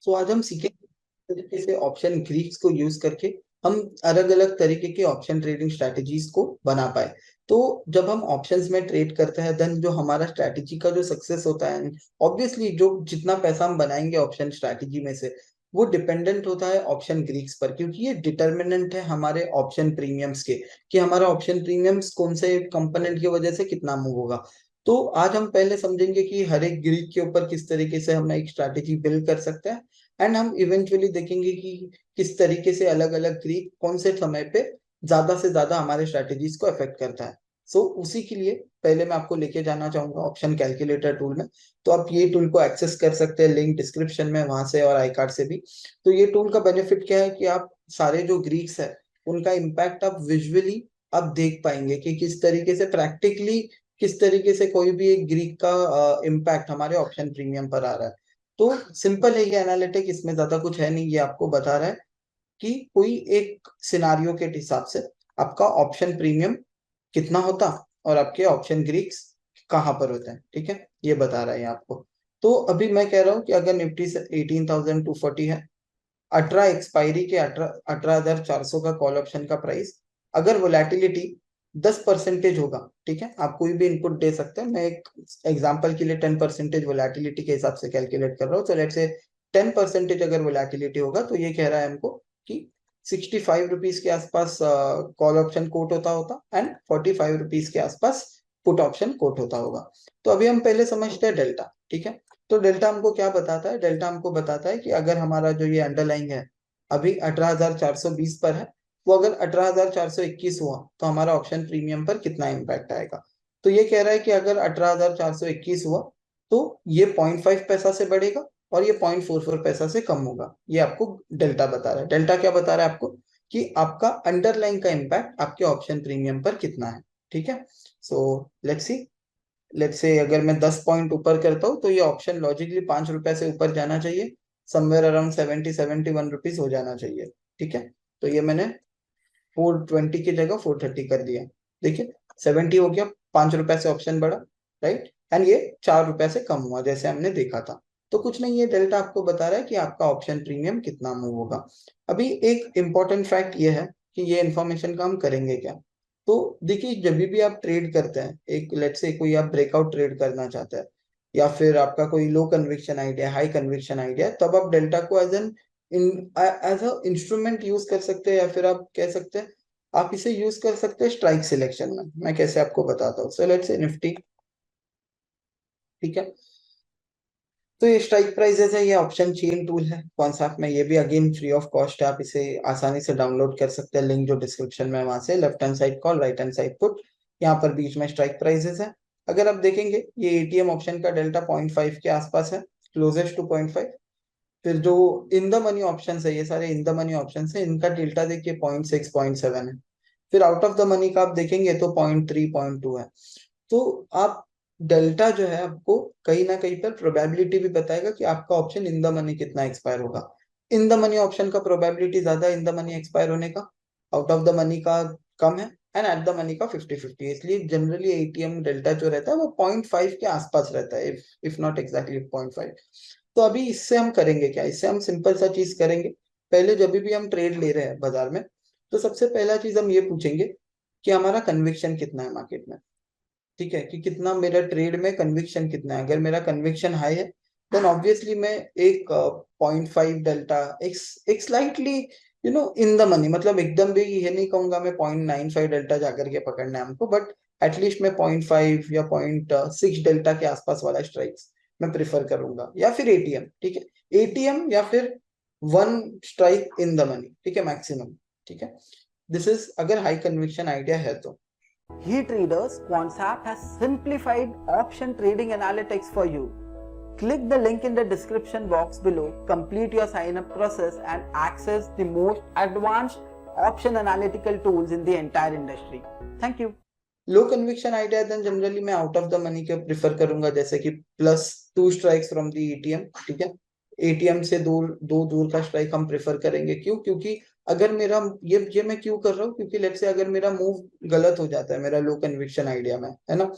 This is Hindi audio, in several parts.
सो आज हम सीखेंगे तरीके से ऑप्शन ग्रीक्स को यूज करके हम अलग अलग तरीके के ऑप्शन ट्रेडिंग स्ट्रेटजीज को बना पाए। तो जब हम ऑप्शंस में ट्रेड करते हैं देन जो हमारा स्ट्रैटेजी का जो सक्सेस होता है, ऑब्वियसली जो जितना पैसा हम बनाएंगे ऑप्शन स्ट्रैटेजी में से वो डिपेंडेंट होता है ऑप्शन ग्रीक्स पर, क्योंकि ये डिटर्मिनेंट है हमारे ऑप्शन प्रीमियम्स के, कि हमारा ऑप्शन प्रीमियम्स कौन से कंपोनेंट की वजह से कितना मूव होगा। तो आज हम पहले समझेंगे कि हर एक ग्रीक के ऊपर किस तरीके से हम एक स्ट्रैटेजी बिल्ड कर सकते हैं, एंड हम इवेंचुअली देखेंगे कि किस तरीके से अलग अलग ग्रीक कौन से समय पे ज्यादा से ज्यादा हमारे स्ट्रैटेजीज को अफेक्ट करता है। सो उसी के लिए पहले मैं आपको लेके जाना चाहूंगा ऑप्शन कैलकुलेटर टूल में। तो आप ये टूल को एक्सेस कर सकते हैं, लिंक डिस्क्रिप्शन में वहां से और आई कार्ड से भी। तो ये टूल का बेनिफिट क्या है कि आप सारे जो ग्रीक्स है उनका इम्पैक्ट आप विजुअली आप देख पाएंगे कि किस तरीके से प्रैक्टिकली किस तरीके से कोई भी एक ग्रीक का इम्पैक्ट हमारे ऑप्शन प्रीमियम पर आ रहा है। तो सिंपल है ये एनालिटिक, इसमें ज्यादा कुछ है नहीं, ये आपको बता रहा है कि कोई एक सिनारियो के हिसाब से आपका ऑप्शन प्रीमियम कितना होता और आपके ऑप्शन ग्रीक्स कहाँ पर होते हैं। ठीक है, ये बता रहा है ये आपको। तो अभी मैं कह रहा हूँ कि अगर निफ्टी से 18,240 है, 18 एक्सपायरी के 18,400 का कॉल ऑप्शन का प्राइस, अगर वोलेटिलिटी 10% होगा, ठीक है, आप कोई भी इनपुट दे सकते हैं, मैं एक एग्जांपल के लिए 10% वोलेटिलिटी के हिसाब से कैलकुलेट कर रहा हूँ। तो लेट्स से 10% अगर वोलेटिलिटी होगा तो ये कह रहा है हमको कि 65 रुपीज के आसपास कॉल ऑप्शन कोट होता एंड 45 रुपीज के आसपास पुट ऑप्शन कोट होगा। तो अभी हम पहले समझते हैं डेल्टा। ठीक है, तो डेल्टा हमको क्या बताता है? डेल्टा हमको बताता है कि अगर हमारा जो ये अंडरलाइंग है अभी 18,420 पर है, वो अगर 18,421 हुआ तो हमारा ऑप्शन प्रीमियम पर कितना इम्पैक्ट आएगा। तो ये कह रहा है कि अगर 18,421 हुआ तो ये 0.5 पैसा से बढ़ेगा और ये 0.44 पैसा से कम होगा। ये आपको डेल्टा बता रहा है। डेल्टा क्या बता रहा है आपको? कि आपका अंडरलाइन का इम्पैक्ट आपके ऑप्शन प्रीमियम पर कितना है। ठीक है, सो लेट्स से अगर मैं 10 पॉइंट ऊपर करता हूँ तो ये ऑप्शन लॉजिकली 5 रुपए से ऊपर जाना चाहिए, समवेयर अराउंड 71 रुपीज हो जाना चाहिए। ठीक है, तो ये मैंने 420 की जगह 430 कर दिया। देखिए 70 हो गया, 5 रुपए से ऑप्शन बढ़ा, राइट, एंड ये 4 रुपए से कम हुआ जैसे हमने देखा था। तो कुछ नहीं, ये डेल्टा आपको बता रहा है कि आपका ऑप्शन प्रीमियम कितना मूव होगा। अभी एक इंपॉर्टेंट फैक्ट ये है कि ये इन्फॉर्मेशन का हम करेंगे क्या। तो देखिए जब भी आप ट्रेड करते हैं, एक लेट्स से कोई आप ब्रेकआउट ट्रेड करना चाहते हैं या फिर आपका कोई low conviction idea high conviction idea, तब आप डेल्टा को एज अ इंस्ट्रूमेंट यूज कर सकते हैं, या फिर आप कह सकते हैं आप इसे यूज कर सकते हैं स्ट्राइक सिलेक्शन में। मैं कैसे आपको बताता हूँ। सो लेट्स से निफ्टी, ठीक है, तो ये स्ट्राइक प्राइसेस है, ये ऑप्शन चेन टूल है कौन सा में, ये भी अगेन फ्री ऑफ कॉस्ट है, आप इसे आसानी से डाउनलोड कर सकते हैं, लिंक जो डिस्क्रिप्शन में है वहां से। Left hand side call, right hand side put, यहाँ पर बीच में स्ट्राइक प्राइसेस है। अगर आप देखेंगे ये एटीएम ऑप्शन का डेल्टा 0.5 के आसपास है, क्लोजेस्ट टू 0.5। फिर जो इन द मनी ऑप्शन है, ये सारे इन द मनी ऑप्शन है, इनका डेल्टा देखिए 0.6 0.7 है। फिर आउट ऑफ द मनी का आप देखेंगे तो 0.3 0.2 है। तो आप डेल्टा जो है आपको कहीं ना कहीं पर प्रोबेबिलिटी भी बताएगा कि आपका ऑप्शन इन द मनी कितना एक्सपायर होगा। इन द मनी ऑप्शन का प्रोबेबिलिटी ज्यादा इन द मनी एक्सपायर होने का, आउट ऑफ द मनी का कम है, एंड एट द मनी का 50-50। इसलिए जनरली एटीएम डेल्टा जो रहता है वो 0.5 के आसपास रहता है, इफ नॉट एग्जैक्टली 0.5। तो अभी इससे हम करेंगे क्या? इससे हम सिंपल सा चीज करेंगे। पहले जब भी हम ट्रेड ले रहे हैं बाजार में, तो सबसे पहला चीज हम ये पूछेंगे कि हमारा कन्विक्शन कितना है मार्केट में। ठीक है, कि कितना मेरा ट्रेड में कन्विक्शन कितना है। अगर मेरा कन्विक्शन हाई है देन ऑब्वियसली मैं एक 0.5 डेल्टा, एक स्लाइटली इन द मनी, मतलब एकदम भी ये नहीं कहूंगा मैं 0.95 डेल्टा जाकर के पकड़ना है हमको, बट एटलीस्ट मैं 0.5 या 0.6 डेल्टा के आसपास वाला स्ट्राइक्स मैं प्रिफर करूंगा, या फिर एटीएम। ठीक है, एटीएम या फिर one strike in the money, ठीक है, मैक्सिमम। ठीक है, दिस इज अगर हाई कन्विक्शन आइडिया है तो। Hey traders, Quantsap has simplified option trading analytics for you. Click the link in the description box below, complete your sign up process and access the most advanced option analytical tools in the entire industry. Thank you. Low conviction idea then generally मैं आउट ऑफ द मनी के प्रिफर करूंगा, जैसे कि +2 स्ट्राइक्स फ्रॉम दी एटीएम। ठीक है, एटीएम से दूर का स्ट्राइक हम प्रेफर करेंगे। क्यों? क्योंकि अगर मेरा ये मैं क्यों कर रहा हूँ, क्योंकि लेट्स से अगर मेरा मूव गलत हो जाता है मेरा लो कन्विक्शन आइडिया में, है ना,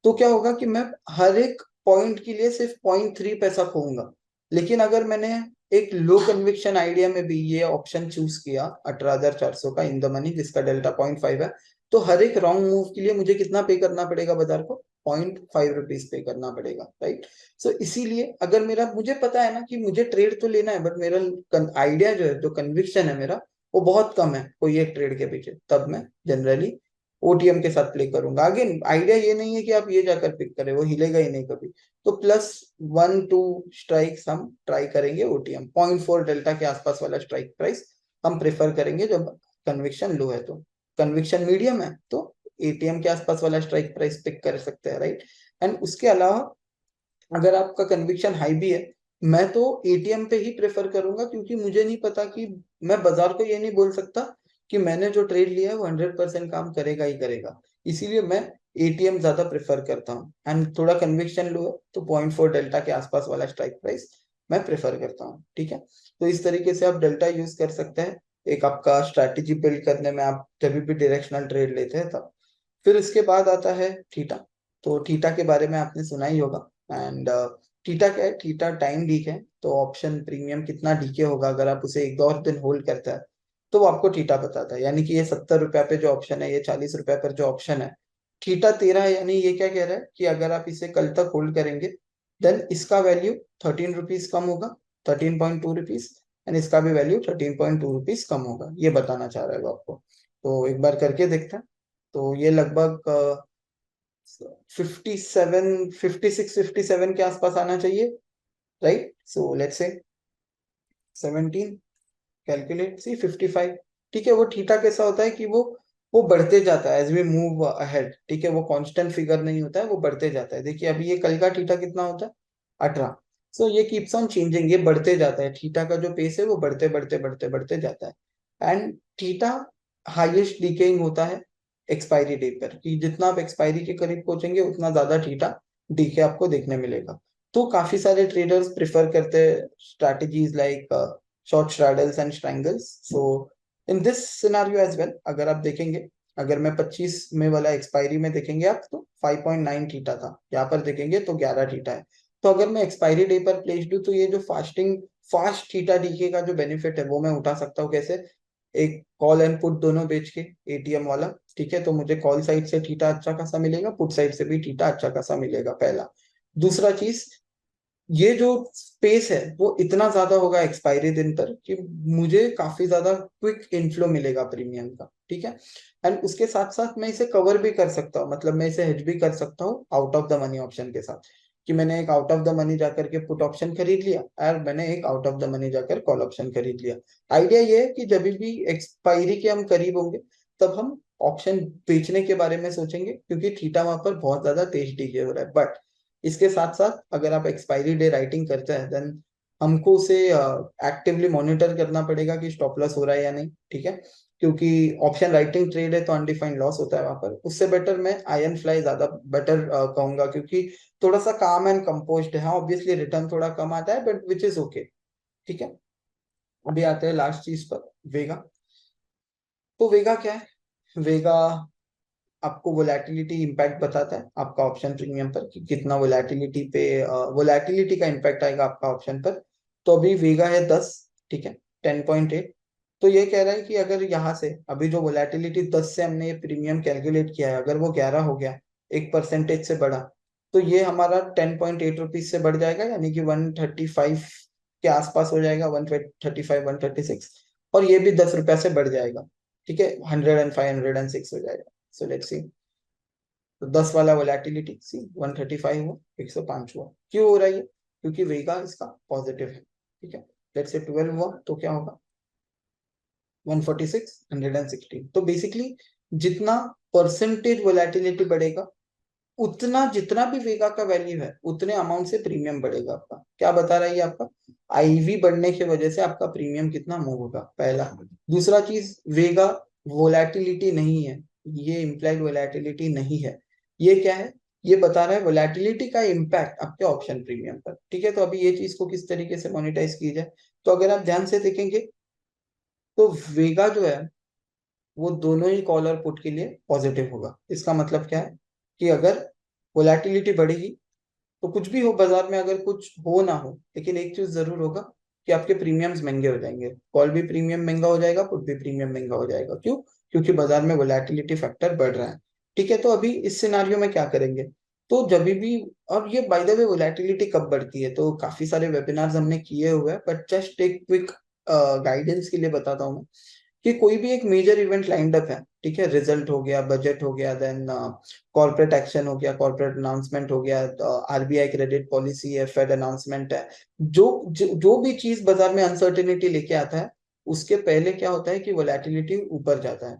तो क्या होगा कि मैं हर एक पॉइंट के लिए सिर्फ 0.3 पैसा खोऊंगा। लेकिन अगर मैंने एक लो कन्विक्शन आइडिया में भी ये ऑप्शन चूज किया 18,400 का इन द मनी, जिसका डेल्टा 0.5 है, तो हर एक रॉन्ग मूव के लिए मुझे कितना पे करना पड़ेगा बाजार को? 0.5 रुपीज पे करना पड़ेगा, राइट? सो इसीलिए अगर मेरा, मुझे पता है ना कि मुझे ट्रेड तो लेना है, बट मेरा आइडिया जो है, जो कन्विक्शन है मेरा, वो बहुत कम है कोई एक ट्रेड के पीछे, तब मैं जनरली ओटीएम के साथ प्ले करूंगा। अगेन आइडिया ये नहीं है कि आप ये जाकर पिक करें, वो हिलेगा ही नहीं कभी। तो +1 2 स्ट्राइक्स हम ट्राई करेंगे ओटीएम, 0.4 डेल्टा के आसपास वाला स्ट्राइक प्राइस हम प्रेफर करेंगे जब कन्विक्शन लो है। तो कन्विक्शन मीडियम है तो एटीएम के आसपास वाला स्ट्राइक प्राइस पिक कर सकते हैं, राइट? एंड उसके अलावा अगर आपका कन्विक्शन हाई भी है, मैं तो एटीएम पे ही प्रेफर करूंगा, क्योंकि मुझे नहीं पता कि, मैं बाजार को ये नहीं बोल सकता कि मैंने जो ट्रेड लिया है वो 100% काम करेगा ही करेगा। इसीलिए मैं एटीएम ज्यादा प्रेफर करता हूँ। एंड थोड़ा कन्विक्शन लो है तो 0.4 डेल्टा के आसपास वाला स्ट्राइक प्राइस मैं प्रेफर करता हूँ, ठीक है? तो इस तरीके से आप डेल्टा यूज कर सकते हैं एक आपका स्ट्रैटेजी बिल्ड करने में, आप जब भी डायरेक्शनल ट्रेड लेते हैं तब। फिर इसके बाद आता है थीटा। तो थीटा के बारे में आपने सुना ही होगा। एंड थीटा क्या है? थीटा टाइम डीके है। तो ऑप्शन प्रीमियम कितना डीके होगा अगर आप उसे एक दो और दिन होल्ड करता है, तो वो आपको थीटा बताता है। यानी कि ये 70 रुपया पे जो ऑप्शन है, ये 40 रुपया पर जो ऑप्शन है, थीटा 13 है। यानी ये क्या कह रहा है कि अगर आप इसे कल तक होल्ड करेंगे, देन इसका वैल्यू 13 रुपीज कम होगा, 13.2 रुपीज। एंड इसका भी वैल्यू 13.2 रुपीज कम होगा, ये बताना चाह रहा है वो आपको। तो एक बार करके देखते हैं। तो ये लगभग 56 57 के आसपास आना चाहिए, right? So let's say 17, calculate सी 55। ठीक है, वो थीटा कैसा होता है कि वो बढ़ते जाता है एज वी मूव अहेड, ठीक है? वो कांस्टेंट फिगर नहीं होता है, वो बढ़ते जाता है। देखिए अभी ये कल का थीटा कितना होता है? 18। सो ये कीप्स ऑन चेंजिंग, ये बढ़ते जाता है। थीटा का जो पेस है वो बढ़ते बढ़ते बढ़ते बढ़ते जाता है। एंड थीटा हाईएस्ट डिकेइंग होता है एक्सपायरी डेट पर, कि जितना आप एक्सपायरी के करीब पहुंचेंगे उतना ज्यादा थीटा डीके आपको देखने मिलेगा। तो काफी सारे ट्रेडर्स प्रिफर करते हैं strategies like short straddles and strangles. So in this scenario as well, अगर आप देखेंगे, अगर मैं 25 में वाला एक्सपायरी में देखेंगे आप, तो 5.9 थीटा था, यहाँ पर देखेंगे तो 11 थीटा है। तो अगर मैं एक्सपायरी डे पर प्लेस दूं, तो ये जो फास्ट थीटा डीके का जो बेनिफिट है वो मैं उठा सकता हूँ। कैसे? एक कॉल एंड पुट दोनों बेच के, एटीएम वाला, ठीक है? तो मुझे कॉल साइड से थीटा अच्छा खासा मिलेगा, पुट साइड से भी थीटा अच्छा खासा मिलेगा, पहला। दूसरा चीज, ये जो स्पेस है वो इतना ज्यादा होगा एक्सपायरी दिन पर कि मुझे काफी ज्यादा क्विक इनफ्लो मिलेगा प्रीमियम का, ठीक है? एंड उसके साथ साथ मैं इसे कवर भी कर सकता हूँ, मतलब मैं इसे हेज भी कर सकता हूँ out of the money option के साथ, कि मैंने एक आउट ऑफ द मनी जाकर के पुट ऑप्शन खरीद लिया और मैंने एक आउट ऑफ द मनी जाकर कॉल ऑप्शन खरीद लिया। आइडिया ये है कि जब भी एक्सपायरी के हम करीब होंगे, तब हम ऑप्शन बेचने के बारे में सोचेंगे, क्योंकि थीटा वहां पर बहुत ज्यादा तेज डीके हो रहा है। बट इसके साथ साथ अगर आप एक्सपायरी डे राइटिंग करते हैं, देन हमको उसे एक्टिवली मॉनिटर करना पड़ेगा कि स्टॉप लॉस हो रहा है या नहीं, ठीक है? क्योंकि ऑप्शन राइटिंग ट्रेड है तो अनडिफाइंड लॉस होता है वहां पर। उससे बेटर मैं आयन फ्लाई ज्यादा बेटर कहूंगा, क्योंकि थोड़ा सा काम एंड कंपोज्ड है। हाँ, ऑब्वियसली रिटर्न थोड़ा कम आता है, बट विच इज ओके, ठीक है? अभी आते हैं लास्ट चीज पर, वेगा। तो वेगा क्या है? वेगा आपको वोलैटिलिटी इम्पैक्ट बताता है आपका ऑप्शन प्रीमियम पर, कि कितना वोलैटिलिटी का इम्पैक्ट आएगा आपका ऑप्शन पर। तो अभी वेगा है 10, ठीक है, 10.8। तो ये कह रहा है कि अगर यहाँ से अभी जो वोलैटिलिटी 10 से हमने ये प्रीमियम कैलकुलेट किया है, अगर वो 11 हो गया, 1% से बढ़ा, तो ये हमारा 10.8 रुपीज से बढ़ जाएगा, यानी कि 135 के आसपास हो जाएगा, 135 136। और ये भी 10 रुपया से बढ़ जाएगा, ठीक है, 105 106 हो जाएगा। So let's see. तो 10 वाला वोलैटिलिटी सी 135 हुआ, 105 हुआ। क्यों हो रहा है ये? क्योंकि वेगा इसका पॉजिटिव है, ठीक है? लेट्स से 12 हुआ तो क्या होगा? 146 116। तो बेसिकली जितना परसेंटेज वोलैटिलिटी बढ़ेगा, उतना जितना भी वेगा का वैल्यू है, उतने अमाउंट से प्रीमियम बढ़ेगा आपका। क्या बता रहा है ये आपका? आईवी बढ़ने की वजह से आपका प्रीमियम कितना मूव होगा, पहला। दूसरा चीज, वेगा वोलैटिलिटी नहीं है, ये इम्प्लाइड वोलैटिलिटी नहीं है। ये क्या है? ये बता रहा है वोलैटिलिटी का इम्पैक्ट आपके ऑप्शन प्रीमियम पर, ठीक है? तो अभी ये चीज को किस तरीके से मोनेटाइज की जाए, तो अगर आप ध्यान से देखेंगे, तो वेगा जो है वो दोनों ही कॉल और पुट के लिए पॉजिटिव होगा। इसका मतलब क्या है? कि अगर वोलैटिलिटी बढ़ेगी, तो कुछ भी हो बाजार में, अगर कुछ हो ना हो, लेकिन एक चीज जरूर होगा कि आपके प्रीमियम्स महंगे हो जाएंगे, कॉल भी प्रीमियम महंगा हो जाएगा, पुट भी प्रीमियम महंगा हो जाएगा। क्यों? क्योंकि बाजार में वोलेटिलिटी फैक्टर बढ़ रहा है। ठीक है, तो अभी इस सिनारियो में क्या करेंगे? तो जब भी, और ये बाय द वे वोलेटिलिटी कब बढ़ती है, तो काफी सारे वेबिनार्स हमने किए हुए हैं, बट जस्ट एक क्विक गाइडेंस के लिए बताता हूँ मैं, कि कोई भी एक मेजर इवेंट लाइंड अप है, ठीक है, रिजल्ट हो गया, बजट हो गया, देन कॉर्पोरेट एक्शन हो गया, कॉर्पोरेट अनाउंसमेंट हो गया, आरबीआई क्रेडिट पॉलिसी है, फेड अनाउंसमेंट है, जो भी चीज बाजार में अनसर्टेनिटी लेके आता है, उसके पहले क्या होता है कि वोलेटिलिटी ऊपर जाता है,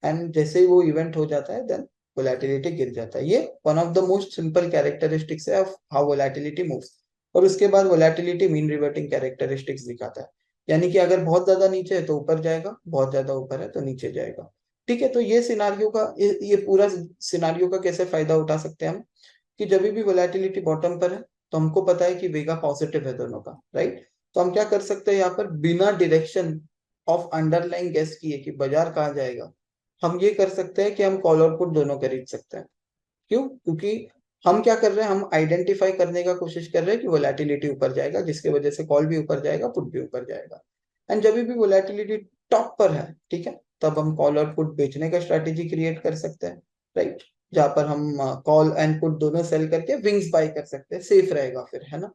एंड जैसे ही वो इवेंट हो जाता है देन वोलेटिलिटी गिर जाता है। ये one of the most simple characteristics है ऑफ हाउ वोलेटिलिटी मूव्स। और उसके बाद वोलेटिलिटी मीन रिवर्टिंग कैरेक्टरिस्टिक्स दिखाता है, यानी कि अगर बहुत ज्यादा नीचे है तो ऊपर जाएगा, बहुत ज्यादा ऊपर है तो नीचे जाएगा। ठीक है, तो ये सिनारियो का, ये पूरा सिनारियो का कैसे फायदा उठा सकते हैं हम, कि जब भी वोलेटिलिटी बॉटम पर है तो हमको पता है कि वेगा पॉजिटिव है दोनों का, राइट? तो हम क्या कर सकते हैं यहाँ पर, बिना डायरेक्शन ऑफ अंडरलाइंग गेस किए कि बाजार कहाँ जाएगा, हम ये कर सकते हैं कि हम कॉल और पुट दोनों खरीद सकते हैं। क्यों? क्योंकि हम क्या कर रहे हैं, हम आइडेंटिफाई करने का कोशिश कर रहे हैं कि वोलेटिलिटी ऊपर जाएगा, जिसके वजह से कॉल भी ऊपर जाएगा, पुट भी ऊपर जाएगा। एंड जब भी वोलेटिलिटी टॉप पर है, ठीक है, तब हम कॉल और पुट बेचने का स्ट्रैटेजी क्रिएट कर सकते हैं, राइट? जहां पर हम कॉल एंड पुट दोनों सेल करके विंग्स बाय कर सकते हैं, सेफ रहेगा फिर, है ना?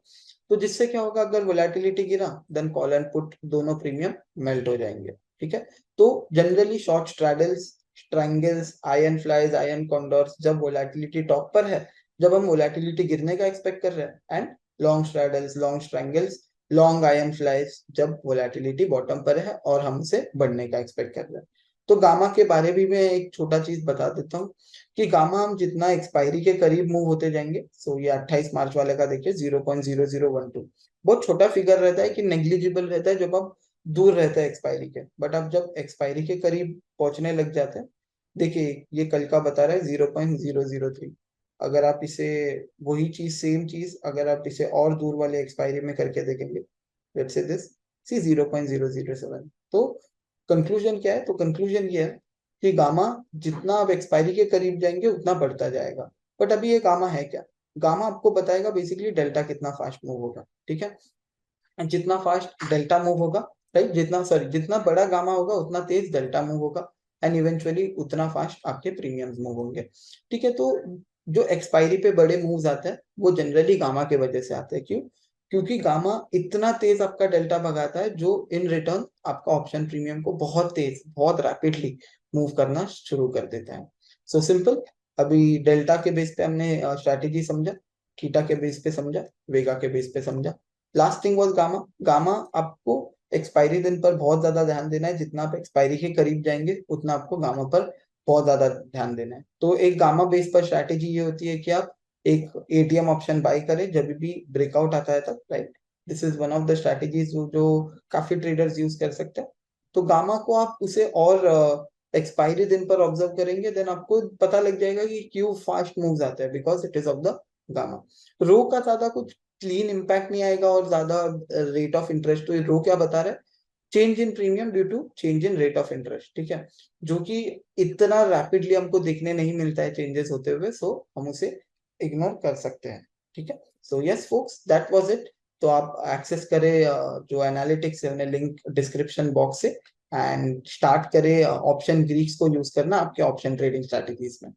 तो जिससे क्या होगा, अगर वोलेटिलिटी गिरा देन कॉल एंड पुट दोनों प्रीमियम मेल्ट हो जाएंगे। ठीक है, तो generally short straddles, triangles, iron flies, iron condors, जब वोलेटिलिटी टॉप पर है, जब हम वोलेटिलिटी गिरने का एक्सपेक्ट कर रहे हैं, and long straddles, long triangles, long ion flies, जब वोलेटिलिटी बॉटम पर है और हम उसे बढ़ने का एक्सपेक्ट कर रहे हैं। तो गामा के बारे में मैं एक छोटा चीज बता देता हूँ, कि गामा हम जितना एक्सपायरी के करीब मूव होते जाएंगे, सो ये 28 मार्च वाले का देखिए 0.0012, बहुत छोटा फिगर रहता है कि नेग्लिजिबल रहता है जब आप दूर रहता है एक्सपायरी के, बट अब जब एक्सपायरी के करीब पहुंचने लग जाते हैं, देखिए ये कल का बता रहा है 0.003, अगर आप इसे, वही चीज, सेम चीज अगर आप इसे और दूर वाले एक्सपायरी में करके देखेंगे, लेट्स से दिस, सी 0.007, तो कंक्लूजन क्या है? तो कंक्लूजन ये है कि गामा जितना आप एक्सपायरी के करीब जाएंगे उतना बढ़ता जाएगा। बट अभी ये गामा है क्या? गामा आपको बताएगा बेसिकली डेल्टा कितना फास्ट मूव होगा, ठीक है? जितना फास्ट डेल्टा मूव होगा, राइट, जितना बड़ा गामा होगा उतना तेज डेल्टा मूव होगा, एंड इवेंचुअली उतना फास्ट आपके प्रीमियम्स मूव होंगे। ठीक है, तो जो एक्सपायरी पे बड़े मूव्स आते हैं वो जनरली गामा के वजह से आते हैं। क्यों? क्योंकि गामा इतना तेज आपका डेल्टा भगाता है, जो इन रिटर्न आपका ऑप्शन प्रीमियम को बहुत तेज, बहुत रैपिडली मूव करना शुरू कर देता है। सो सिंपल, अभी डेल्टा के बेस पे हमने स्ट्रैटेजी समझा, थीटा के बेस पे समझा, वेगा के बेस पे समझा। Last thing was gamma. Gamma आपको एक्सपायरी दिन पर बहुत ज्यादा ध्यान देना है, जितना आप एक्सपायरी के करीब जाएंगे उतना आपको गामा पर बहुत ज्यादा ध्यान देना है। तो एक गामा बेस पर स्ट्रैटेजी ये होती है कि आप एक एटीएम ऑप्शन बाय करें जब भी ब्रेकआउट आता है तब, right? This is one of the strategies जो काफी ट्रेडर्स यूज कर सकते हैं। तो गामा को आप उसे और एक्सपायरी दिन पर ऑब्जर्व करेंगे, देन आपको पता लग जाएगा कि क्यों फास्ट मूव्स आते हैं, because it is of the gamma. Rho का ज्यादा कुछ क्लीन इम्पैक्ट नहीं आएगा और ज्यादा रेट ऑफ इंटरेस्ट, तो रो क्या बता रहा है, change in premium due to change in rate of interest, ठीक है, जो कि इतना रैपिडली हमको देखने नहीं मिलता है चेंजेस होते हुए, सो हम उसे इग्नोर कर सकते हैं। ठीक है, so yes folks, that was it. तो आप एक्सेस करें जो एनालिटिक्स है, उन्हें लिंक डिस्क्रिप्शन बॉक्स से, एंड स्टार्ट करें ऑप्शन ग्रीक्स को यूज करना आपके ऑप्शन ट्रेडिंग स्ट्रेटेजीज में।